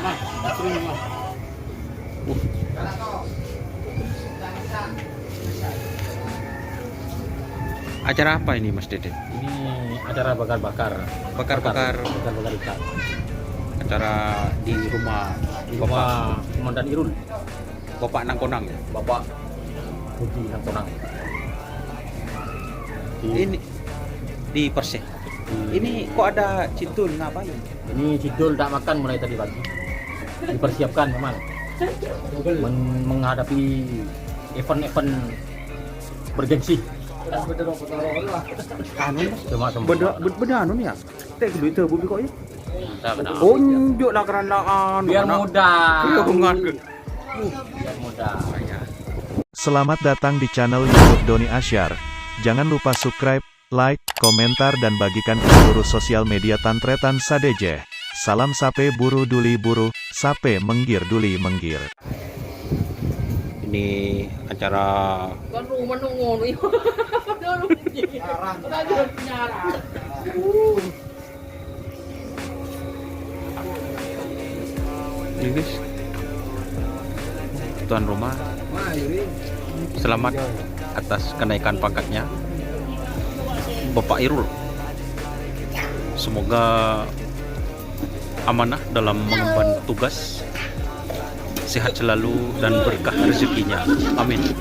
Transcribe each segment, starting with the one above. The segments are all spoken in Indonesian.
Mas. Sering Mas. Acara apa ini Mas Dede? Ini acara bakar-bakar. Bakar-bakar. Bakar-bakar ikan. Acara di rumah Di rumah Komandan Irul. Bapak Nangkonang ya? Bapak Budi Nangkonang. Ini di Persih. Ini kok ada cidul ngapain? Ini Cidul tak makan mulai tadi pagi. Dipersiapkan memang menghadapi event-event bergengsi. Anu Cuma beda anu ya. Tek duit tu bubi kok ya. Mas. Oh, unjuklah kerana anu. Biar mudah. Biar mudah. Selamat datang di channel YouTube Doni Asyar. Jangan lupa subscribe, like, komentar dan bagikan ke seluruh sosial media Tantretan Sadeje. Salam sape buru duli buru, sape menggir duli menggir. Ini acara Con rù mà nó ngồi đi. Nó rù gì? Nó được nhà là. ini guys. Tuan rumah. Selamat atas kenaikan pangkatnya Bapak Irul. Semoga amanah dalam mengemban tugas, sehat selalu dan berkah rezekinya. Amin.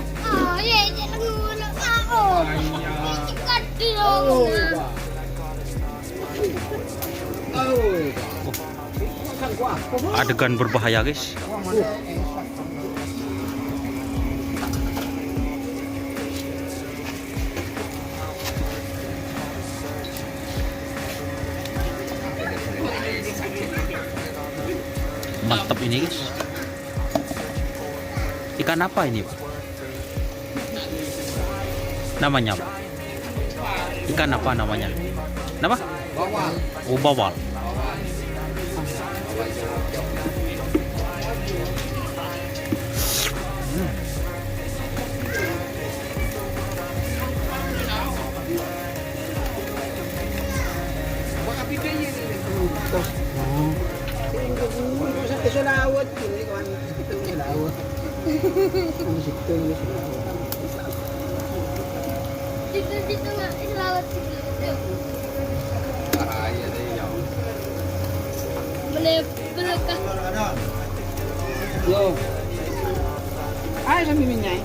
Adegan berbahaya guys. Mantap ini guys. Ikan apa ini Pak? Namanya apa? Ikan apa namanya? Nama? Bawal. Oh, bawal. Baka bibigyan niya ito. Sa lawat. Hindi ko ano. Ito yung lawat. Ito yung Dito nga, ilawat siguro. Paraya na yun. Bener ka. Yo. Ay, sa mimin niya eh.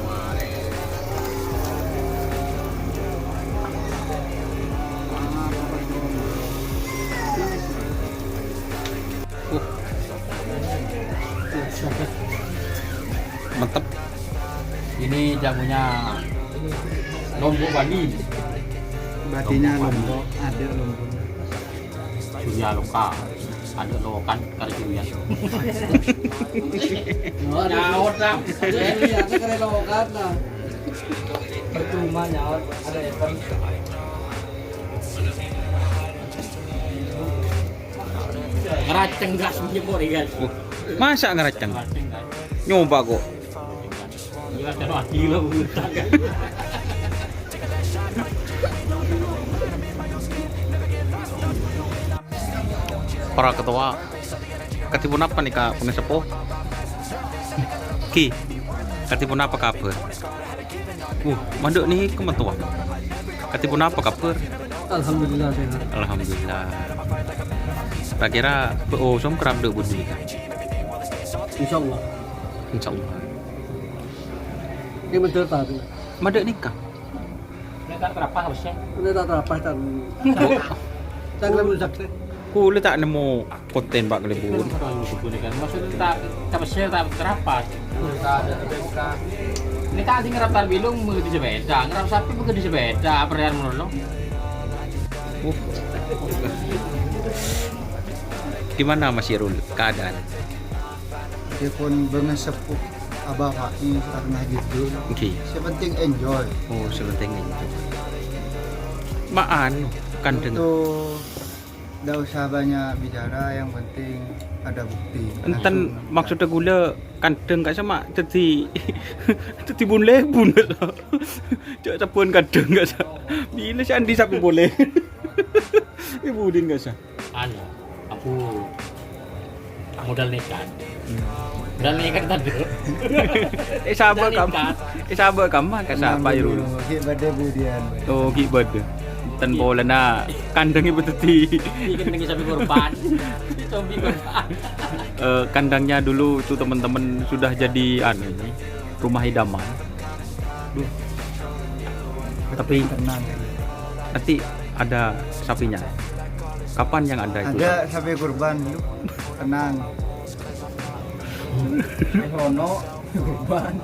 Mantap. Ini jamunya Lombok Bali. Batinya lombok, ada lombok. Surya Loka. Ada lokan karjuyan. Nyaut lah. Iya, ada keren lombok lah. Percuma nyaut, ada event. Ngeraceng gas menjemput guys. Masa ngeracang? Ngeraceng gas. Nyoba kok. Iya, kan hati lah bukan. Para ketua. Katipun apa nih Kak Pengesepuh? Ki. Katipun apa kabar? Manduk nih kementua. Katipun apa kabar? Alhamdulillah sehat. Alhamdulillah. Tak kira som kerap dek budi. Insyaallah. Insyaallah. Ini betul tadi. Manduk nikah. Ini tak berapa harusnya? Ini tak terapa dan tak rusak deh. Ku tak nemu konten Pak Kelebun. Maksudnya tak besar tak terapas. Ada buka. Ini tadi ngerap tar bilung mau di sepeda, ngerap sapi mau di sepeda, perayaan menolong. Gimana Mas Irul keadaan? Dia pun bengesepuh abah ini karena gitu. Oke. Sepenting enjoy. Oh, sebenarnya itu. Maan kan dengan Untuk tidak usah banyak bicara, yang penting ada bukti. enten maksudnya gula kadang gak sama jadi jadi boleh pun cak capun kadang gak sah bila si Andi sampai boleh ibu din gak sah Anu, aku modal nekat. Modal nekat tadi. Sabar kamu. Sabar kamu kan siapa Irul. Ki bade budian. Oh, ki bade. Ten bola na kandangnya beteti. Bikin tinggi sapi korban. Zombie korban. Kandangnya dulu tuh teman-teman sudah jadi ini rumah idaman. Duh. Tapi Tenang. nanti ada sapinya. Kapan yang ada itu? Ada sapi kurban yuk. Tenang. Hono kurban.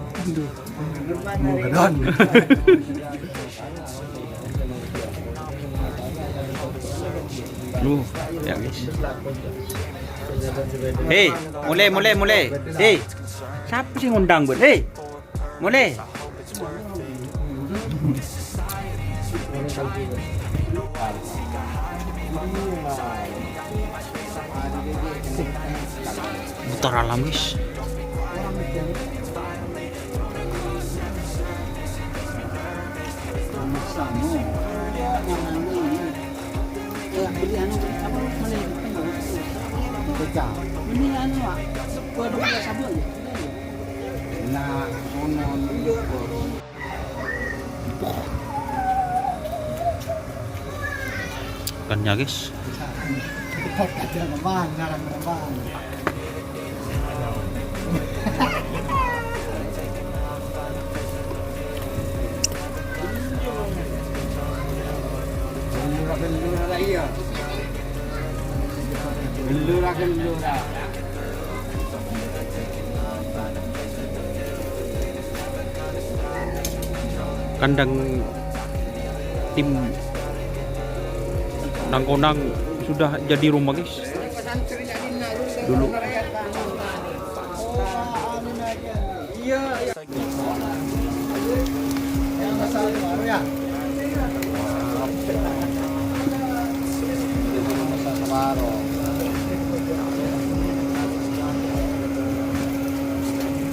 Kurban. Lu, ya guys. Hei, mulai. Hei, siapa sih ngundang buat? Hei, mulai. Mutar alam guys. Ikannya guys. Gelura. Kandang tim Nangkonang sudah jadi rumah guys. Dulu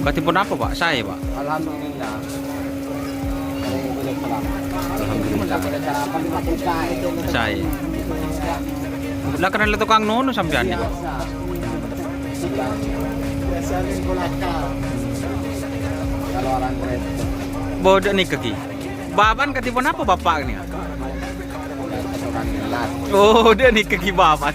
Katipun apa Pak? Saya Pak. Alhamdulillah. Alhamdulillah. Saya. Lah karena tukang nono sampean nih. Kalau orang kereta Bodoh nih kaki. Baban katipun apa bapak ini? orang gelas. Oh, dia nih kaki baban.